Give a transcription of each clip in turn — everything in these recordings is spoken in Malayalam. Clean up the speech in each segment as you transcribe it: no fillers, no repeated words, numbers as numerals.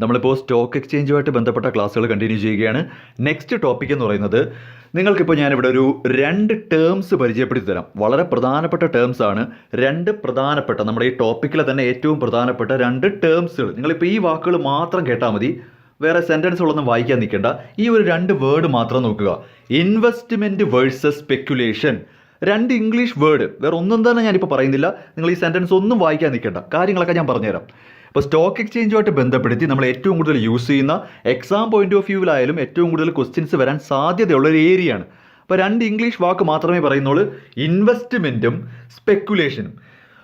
നമ്മളിപ്പോൾ സ്റ്റോക്ക് എക്സ്ചേഞ്ചുമായിട്ട് ബന്ധപ്പെട്ട ക്ലാസ്സുകൾ കണ്ടിന്യൂ ചെയ്യുകയാണ്. നെക്സ്റ്റ് ടോപ്പിക് എന്ന് പറയുന്നത്, നിങ്ങൾക്കിപ്പോൾ ഞാനിവിടെ ഒരു 2 ടേംസ് പരിചയപ്പെടുത്തി തരാം. വളരെ പ്രധാനപ്പെട്ട ടേംസ് ആണ്. 2 പ്രധാനപ്പെട്ട നമ്മുടെ ഈ ടോപ്പിക്കിലെ തന്നെ ഏറ്റവും പ്രധാനപ്പെട്ട 2 ടേംസുകൾ. നിങ്ങളിപ്പോൾ ഈ വാക്കുകൾ മാത്രം കേട്ടാൽ മതി, വേറെ സെൻറ്റൻസുകളൊന്നും വായിക്കാൻ നിൽക്കേണ്ട. ഈ ഒരു 2 വേർഡ് മാത്രം നോക്കുക. Investment versus speculation. 2 English word, വേറെ ഒന്നും തന്നെ ഞാനിപ്പോൾ പറയുന്നില്ല. നിങ്ങൾ ഈ സെൻറ്റൻസ് ഒന്നും വായിക്കാൻ നിൽക്കേണ്ട, കാര്യങ്ങളൊക്കെ ഞാൻ പറഞ്ഞുതരാം. അപ്പോൾ സ്റ്റോക്ക് എക്സ്ചേഞ്ചുമായിട്ട് ബന്ധപ്പെടുത്തി നമ്മൾ ഏറ്റവും കൂടുതൽ യൂസ് ചെയ്യുന്ന, എക്സാം പോയിന്റ് ഓഫ് വ്യൂവിലായാലും ഏറ്റവും കൂടുതൽ ക്വസ്റ്റ്യൻസ് വരാൻ സാധ്യതയുള്ള ഒരു ഏരിയയാണ്. അപ്പോൾ 2 ഇംഗ്ലീഷ് വാക്ക് മാത്രമേ പറയുന്നുള്ളൂ, ഇൻവെസ്റ്റ്മെൻറ്റും സ്പെക്കുലേഷനും.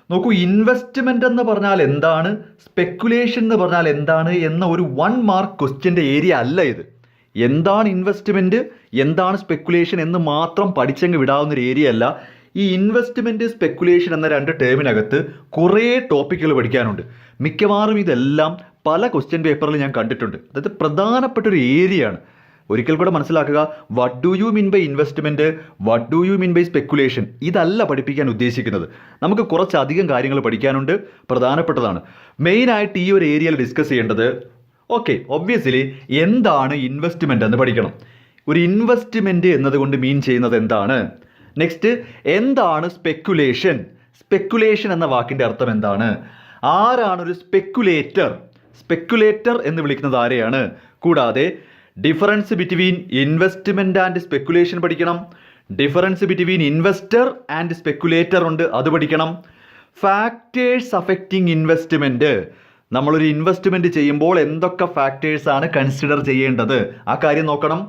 നോക്കൂ, ഇൻവെസ്റ്റ്മെൻ്റ് എന്ന് പറഞ്ഞാൽ എന്താണ്, സ്പെക്കുലേഷൻ എന്ന് പറഞ്ഞാൽ എന്താണ് എന്ന ഒരു 1 മാർക്ക് ക്വസ്റ്റ്യൻ്റെ ഏരിയ അല്ല ഇത്. എന്താണ് ഇൻവെസ്റ്റ്മെൻറ്റ്, എന്താണ് സ്പെക്കുലേഷൻ എന്ന് മാത്രം പഠിച്ചങ്ങ് വിടാവുന്നൊരു ഏരിയ അല്ല. ഈ ഇൻവെസ്റ്റ്മെൻറ്റ്, സ്പെക്കുലേഷൻ എന്ന 2 ടേമിനകത്ത് കുറേ ടോപ്പിക്കുകൾ പഠിക്കാനുണ്ട്. മിക്കവാറും ഇതെല്ലാം പല ക്വസ്റ്റ്യൻ പേപ്പറിൽ ഞാൻ കണ്ടിട്ടുണ്ട്. അതായത് പ്രധാനപ്പെട്ടൊരു ഏരിയ ആണ്. ഒരിക്കൽ കൂടെ മനസ്സിലാക്കുക, what do you mean by investment, what do you mean by speculation, ഇതല്ല പഠിപ്പിക്കാൻ ഉദ്ദേശിക്കുന്നത്. നമുക്ക് കുറച്ചധികം കാര്യങ്ങൾ പഠിക്കാനുണ്ട്, പ്രധാനപ്പെട്ടതാണ്. മെയിനായിട്ട് ഈ ഒരു ഏരിയയിൽ ഡിസ്കസ് ചെയ്യേണ്ടത്, ഓക്കെ, ഒബ്വിയസ്ലി എന്താണ് ഇൻവെസ്റ്റ്മെൻറ്റ് എന്ന് പഠിക്കണം. ഒരു ഇൻവെസ്റ്റ്മെൻറ്റ് എന്നതുകൊണ്ട് മീൻ ചെയ്യുന്നത് എന്താണ്. നെക്സ്റ്റ്, എന്താണ് സ്പെക്കുലേഷൻ, സ്പെക്കുലേഷൻ എന്ന വാക്കിൻ്റെ അർത്ഥം എന്താണ്, ആരാണൊരു സ്പെക്കുലേറ്റർ, സ്പെക്കുലേറ്റർ എന്ന് വിളിക്കുന്നത് ആരെയാണ്. കൂടാതെ difference between investment and speculation പഠിക്കണം. Difference between investor and speculator ഉണ്ട്, അത് പഠിക്കണം. ഫാക്ടേഴ്സ് അഫക്റ്റിംഗ് ഇൻവെസ്റ്റ്മെൻറ്റ്, നമ്മളൊരു ഇൻവെസ്റ്റ്മെൻറ്റ് ചെയ്യുമ്പോൾ എന്തൊക്കെ ഫാക്ടേഴ്സാണ് കൺസിഡർ ചെയ്യേണ്ടത്, ആ കാര്യം നോക്കണം.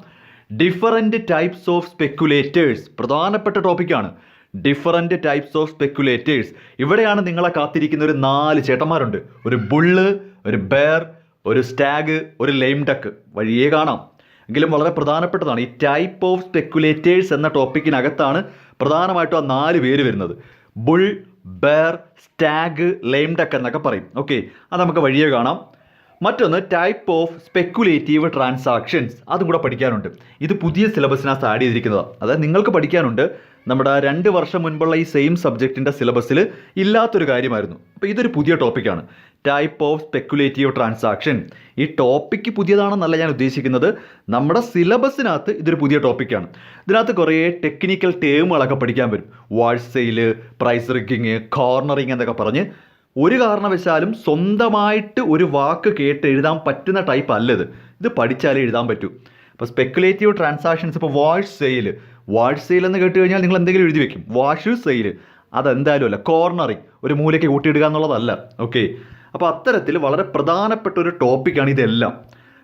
ഡിഫറൻറ്റ് ടൈപ്സ് ഓഫ് സ്പെക്കുലേറ്റേഴ്സ്, പ്രധാനപ്പെട്ട ടോപ്പിക്കാണ്. Different types of speculators. ഇവിടെയാണ് നിങ്ങളെ കാത്തിരിക്കുന്ന ഒരു 4 ചേട്ടന്മാരുണ്ട്. ഒരു ബുള്ള്, ഒരു ബെയർ, ഒരു സ്റ്റാഗ്, ഒരു ലൈം ഡക്ക്. വഴിയേ കാണാം, എങ്കിലും വളരെ പ്രധാനപ്പെട്ടതാണ്. ഈ ടൈപ്പ് ഓഫ് സ്പെക്കുലേറ്റേഴ്സ് എന്ന ടോപ്പിക്കിനകത്താണ് പ്രധാനമായിട്ടും ആ 4 പേര് വരുന്നത്. Bull, bear, stag, lame duck എന്നൊക്കെ പറയും. ഓക്കെ, അത് നമുക്ക് വഴിയേ കാണാം. മറ്റൊന്ന് ടൈപ്പ് ഓഫ് സ്പെക്കുലേറ്റീവ് ട്രാൻസാക്ഷൻസ്, അതും കൂടെ പഠിക്കാനുണ്ട്. ഇത് പുതിയ സിലബസിനകത്ത് ആഡ് ചെയ്തിരിക്കുന്നതാണ്. അതായത് നിങ്ങൾക്ക് പഠിക്കാനുണ്ട്. നമ്മുടെ 2 വർഷം മുൻപുള്ള ഈ സെയിം സബ്ജക്റ്റിൻ്റെ സിലബസിൽ ഇല്ലാത്തൊരു കാര്യമായിരുന്നു. അപ്പോൾ ഇതൊരു പുതിയ ടോപ്പിക്കാണ്, ടൈപ്പ് ഓഫ് സ്പെക്കുലേറ്റീവ് ട്രാൻസാക്ഷൻ. ഈ ടോപ്പിക്ക് പുതിയതാണെന്നല്ല ഞാൻ ഉദ്ദേശിക്കുന്നത്, നമ്മുടെ സിലബസിനകത്ത് ഇതൊരു പുതിയ ടോപ്പിക്കാണ്. ഇതിനകത്ത് കുറേ ടെക്നിക്കൽ ടേമുകളൊക്കെ പഠിക്കാൻ വരും. Wash sale, price rigging, cornering എന്നൊക്കെ പറഞ്ഞ് ഒരു കാരണവശാലും സ്വന്തമായിട്ട് ഒരു വാക്ക് കേട്ട് എഴുതാൻ പറ്റുന്ന ടൈപ്പ് അല്ലത്. ഇത് പഠിച്ചാലേ എഴുതാൻ പറ്റൂ. ഇപ്പോൾ സ്പെക്കുലേറ്റീവ് ട്രാൻസാക്ഷൻസ്, ഇപ്പോൾ വാഷ് സെയിൽ, വാഷ് സെയിൽ എന്ന് കേട്ട് കഴിഞ്ഞാൽ നിങ്ങൾ എന്തെങ്കിലും എഴുതി വെക്കും. വാഷ് സെയിൽ അതെന്തായാലും അല്ല. കോർണറിങ്, ഒരു മൂലയ്ക്ക് കൂട്ടിയിടുക എന്നുള്ളതല്ല. ഓക്കെ, അപ്പോൾ അത്തരത്തിൽ വളരെ പ്രധാനപ്പെട്ട ഒരു ടോപ്പിക്കാണ് ഇതെല്ലാം.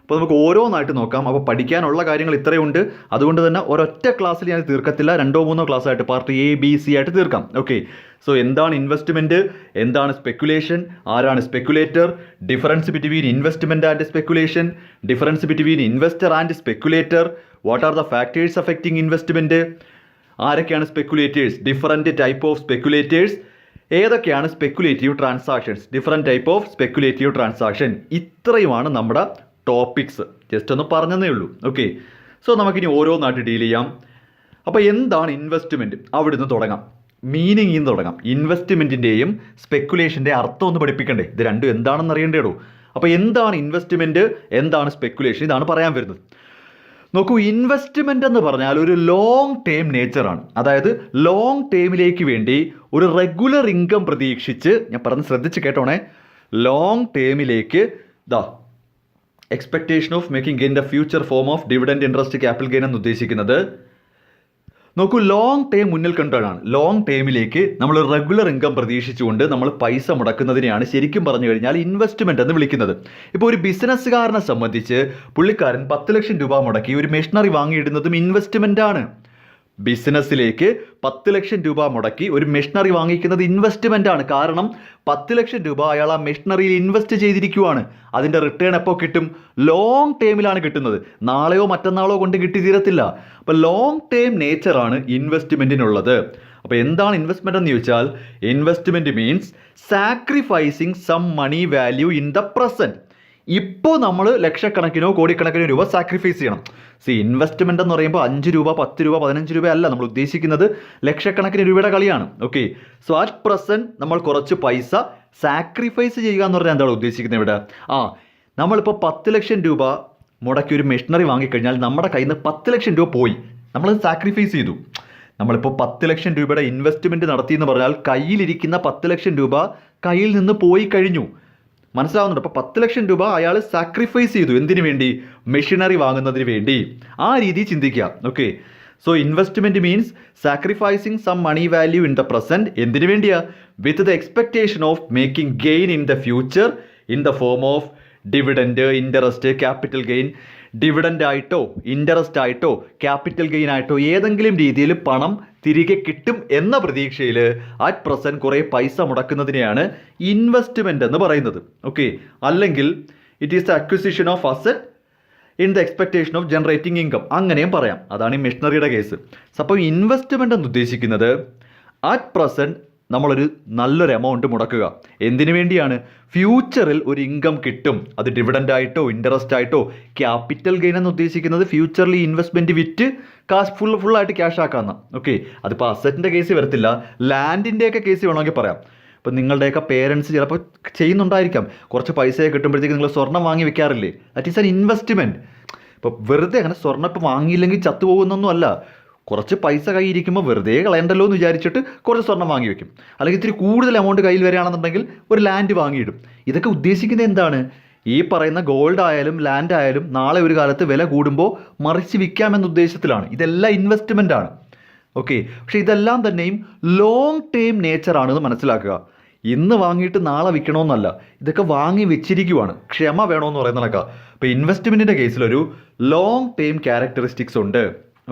അപ്പോൾ നമുക്ക് ഓരോന്നായിട്ട് നോക്കാം. അപ്പോൾ പഠിക്കാനുള്ള കാര്യങ്ങൾ ഇത്രയുണ്ട്. അതുകൊണ്ട് തന്നെ ഒരൊറ്റ ക്ലാസ്സിൽ ഞാൻ തീർക്കത്തില്ല, 2-3 ക്ലാസ് ആയിട്ട് പാർട്ട് എ, ബി, സി ആയിട്ട് തീർക്കാം. ഓക്കെ, സോ എന്താണ് ഇൻവെസ്റ്റ്മെൻറ്റ്, എന്താണ് സ്പെക്കുലേഷൻ, ആരാണ് speculator, difference between investment and speculation, difference between investor and speculator, what are the factors affecting investment, ആരൊക്കെയാണ് speculators, different type of speculators, ഏതൊക്കെയാണ് speculative transactions, different type of speculative transaction. ഇത്രയുമാണ് നമ്മുടെ ടോപ്പിക്സ്. ജസ്റ്റ് ഒന്ന് പറഞ്ഞതേ ഉള്ളൂ. ഓക്കെ, സോ നമുക്കിനി ഓരോന്നായിട്ട് ഡീൽ ചെയ്യാം. അപ്പോൾ എന്താണ് ഇൻവെസ്റ്റ്മെൻറ്റ്, അവിടുന്ന് തുടങ്ങാം. മീനിങ്ങിൽ നിന്ന് തുടങ്ങാം. ഇൻവെസ്റ്റ്മെൻറ്റിൻ്റെയും സ്പെക്കുലേഷൻ്റെ അർത്ഥം ഒന്ന് പഠിപ്പിക്കണ്ടേ, ഇത് രണ്ടും എന്താണെന്ന് അറിയേണ്ടേടൂ. അപ്പോൾ എന്താണ് ഇൻവെസ്റ്റ്മെൻറ്റ്, എന്താണ് സ്പെക്കുലേഷൻ, ഇതാണ് പറയാൻ വരുന്നത്. നോക്കൂ, ഇൻവെസ്റ്റ്മെൻ്റ് എന്ന് പറഞ്ഞാൽ ഒരു ലോങ് ടേം നേച്ചറാണ്. അതായത് ലോങ് ടേമിലേക്ക് വേണ്ടി ഒരു റെഗുലർ ഇൻകം പ്രതീക്ഷിച്ച്, ഞാൻ പറഞ്ഞ് ശ്രദ്ധിച്ച് കേട്ടോണേ, ലോങ് ടേമിലേക്ക് expectation of making gain the future form of dividend, interest, capital gain എന്ന് ഉദ്ദേശിക്കുന്നത്. നോക്കൂ, ലോങ് ടേം മുന്നിൽ കണ്ടാണ്. ലോങ് ടേമിലേക്ക് നമ്മൾ റെഗുലർ ഇൻകം പ്രതീക്ഷിച്ചുകൊണ്ട് നമ്മൾ പൈസ മുടക്കുന്നതിനെയാണ് ശരിക്കും പറഞ്ഞു കഴിഞ്ഞാൽ ഇൻവെസ്റ്റ്മെൻറ്റ് എന്ന് വിളിക്കുന്നത്. ഇപ്പോൾ ഒരു ബിസിനസ്സുകാരനെ സംബന്ധിച്ച് പുള്ളിക്കാരൻ 10 ലക്ഷം രൂപ മുടക്കി ഒരു മെഷീനറി വാങ്ങിയിടുന്നതും ഇൻവെസ്റ്റ്മെൻ്റ് ആണ്. ബിസിനസ്സിലേക്ക് 10 ലക്ഷം രൂപ മുടക്കി ഒരു മെഷീനറി വാങ്ങിക്കുന്നത് ഇൻവെസ്റ്റ്മെൻ്റ് ആണ്. കാരണം 10 ലക്ഷം രൂപ അയാൾ ആ മെഷീനറിയിൽ ഇൻവെസ്റ്റ് ചെയ്തിരിക്കുവാണ്. അതിൻ്റെ റിട്ടേൺ എപ്പോൾ കിട്ടും, ലോങ് ടേമിലാണ് കിട്ടുന്നത്. നാളെയോ മറ്റന്നാളോ കൊണ്ട് കിട്ടി തീരത്തില്ല. അപ്പോൾ ലോങ് ടേം നേച്ചറാണ് ഇൻവെസ്റ്റ്മെൻറ്റിനുള്ളത്. അപ്പോൾ എന്താണ് ഇൻവെസ്റ്റ്മെൻറ്റ് എന്ന് ചോദിച്ചാൽ, investment means sacrificing some money value in the present. ഇപ്പോൾ നമ്മൾ ലക്ഷക്കണക്കിനോ കോടിക്കണക്കിനോ രൂപ സാക്രിഫൈസ് ചെയ്യണം. ഇൻവെസ്റ്റ്മെൻ്റ് എന്ന് പറയുമ്പോൾ 5 രൂപ, 10 രൂപ, 15 രൂപ അല്ല നമ്മൾ ഉദ്ദേശിക്കുന്നത്, ലക്ഷക്കണക്കിന് രൂപയുടെ കളിയാണ്. ഓക്കെ, സോ അറ്റ് പ്രസൻറ്റ് നമ്മൾ കുറച്ച് പൈസ സാക്രിഫൈസ് ചെയ്യുക എന്ന് പറഞ്ഞാൽ എന്താണ് ഉദ്ദേശിക്കുന്നത് ഇവിടെ? നമ്മളിപ്പോൾ 10 ലക്ഷം രൂപ മുടക്കി ഒരു മെഷീനറി വാങ്ങിക്കഴിഞ്ഞാൽ നമ്മുടെ കയ്യിൽ നിന്ന് 10 ലക്ഷം രൂപ പോയി, നമ്മളത് സാക്രിഫൈസ് ചെയ്തു. നമ്മളിപ്പോൾ 10 ലക്ഷം രൂപയുടെ ഇൻവെസ്റ്റ്മെൻറ്റ് നടത്തി എന്ന് പറഞ്ഞാൽ കയ്യിലിരിക്കുന്ന 10 ലക്ഷം രൂപ കയ്യിൽ നിന്ന് പോയി കഴിഞ്ഞു. മനസ്സിലാവുന്നുണ്ട്? അപ്പോൾ 10 ലക്ഷം രൂപ അയാൾ സാക്രിഫൈസ് ചെയ്തു. എന്തിനു വേണ്ടി? മെഷീനറി വാങ്ങുന്നതിന് വേണ്ടി. ആ രീതി ചിന്തിക്കുക. Okay, so investment means sacrificing some money value in the present. എന്തിനു വേണ്ടിയാ? With the expectation of making gain in the future in the form of dividend, interest, capital gain. Dividend ആയിട്ടോ ഇൻട്രസ്റ്റ് ആയിട്ടോ ക്യാപിറ്റൽ ഗെയിൻ ആയിട്ടോ ഏതെങ്കിലും രീതിയിൽ പണം തിരികെ കിട്ടും എന്ന പ്രതീക്ഷയിൽ അറ്റ് പ്രസൻറ്റ് കുറേ പൈസ മുടക്കുന്നതിനെയാണ് ഇൻവെസ്റ്റ്മെൻ്റ് എന്ന് പറയുന്നത്. ഓക്കെ, അല്ലെങ്കിൽ it is the acquisition of asset in the expectation of generating income, അങ്ങനെയും പറയാം. അതാണ് ഈ മെഷീനറിയുടെ കേസ്. അപ്പോൾ ഇൻവെസ്റ്റ്മെൻ്റ് എന്ന് ഉദ്ദേശിക്കുന്നത് അറ്റ് പ്രസൻറ്റ് നമ്മളൊരു നല്ലൊരു എമൗണ്ട് മുടക്കുക. എന്തിനു വേണ്ടിയാണ്? ഫ്യൂച്ചറിൽ ഒരു ഇൻകം കിട്ടും. അത് ഡിവിഡൻ്റ് ആയിട്ടോ ഇൻട്രസ്റ്റ് ആയിട്ടോ. ക്യാപിറ്റൽ ഗെയിൻ എന്ന് ഉദ്ദേശിക്കുന്നത് ഫ്യൂച്ചറിൽ ഈ ഇൻവെസ്റ്റ്മെൻറ്റ് വിറ്റ് കാശ് ഫുള്ളായിട്ട് ക്യാഷ് ആക്കാമെന്ന്. ഓക്കെ, അതിപ്പോൾ അസറ്റിൻ്റെ കേസ് വരത്തില്ല, ലാൻഡിൻ്റെയൊക്കെ കേസ് വേണമെങ്കിൽ പറയാം. ഇപ്പം നിങ്ങളുടെയൊക്കെ പേരൻസ് ചിലപ്പോൾ ചെയ്യുന്നുണ്ടായിരിക്കാം. കുറച്ച് പൈസയൊക്കെ കിട്ടുമ്പോഴത്തേക്ക് നിങ്ങൾ സ്വർണ്ണം വാങ്ങി വെക്കാറില്ലേ? That is an investment. ഇപ്പോൾ വെറുതെ അങ്ങനെ സ്വർണ്ണം ഇപ്പോൾ വാങ്ങിയില്ലെങ്കിൽ ചത്തുപോകുന്നൊന്നും അല്ല. കുറച്ച് പൈസ കയ്യിരിക്കുമ്പോൾ വെറുതെ കളയണ്ടല്ലോ എന്ന് വിചാരിച്ചിട്ട് കുറച്ച് സ്വർണ്ണം വാങ്ങി വെക്കും. അല്ലെങ്കിൽ ഇത്തിരി കൂടുതൽ എമൗണ്ട് കയ്യിൽ വരികയാണെന്നുണ്ടെങ്കിൽ ഒരു ലാൻഡ് വാങ്ങിയിടും. ഇതൊക്കെ ഉദ്ദേശിക്കുന്നത് എന്താണ്? ഈ പറയുന്ന ഗോൾഡ് ആയാലും ലാൻഡ് ആയാലും നാളെ ഒരു കാലത്ത് വില കൂടുമ്പോൾ മറിച്ച് വിൽക്കാമെന്ന ഉദ്ദേശത്തിലാണ്. ഇതെല്ലാം ഇൻവെസ്റ്റ്മെൻ്റ് ആണ്. ഓക്കെ, പക്ഷേ ഇതെല്ലാം തന്നെയും ലോങ് ടേം നേച്ചറാണെന്ന് മനസ്സിലാക്കുക. ഇന്ന് വാങ്ങിയിട്ട് നാളെ വിൽക്കണമെന്നല്ല, ഇതൊക്കെ വാങ്ങി വെച്ചിരിക്കുവാണ്. ക്ഷമ വേണമെന്ന് പറയുന്ന കണക്കാ. അപ്പോൾ ഇൻവെസ്റ്റ്മെൻറ്റിൻ്റെ കേസിലൊരു ലോങ് ടേം ക്യാരക്ടറിസ്റ്റിക്സ് ഉണ്ട്.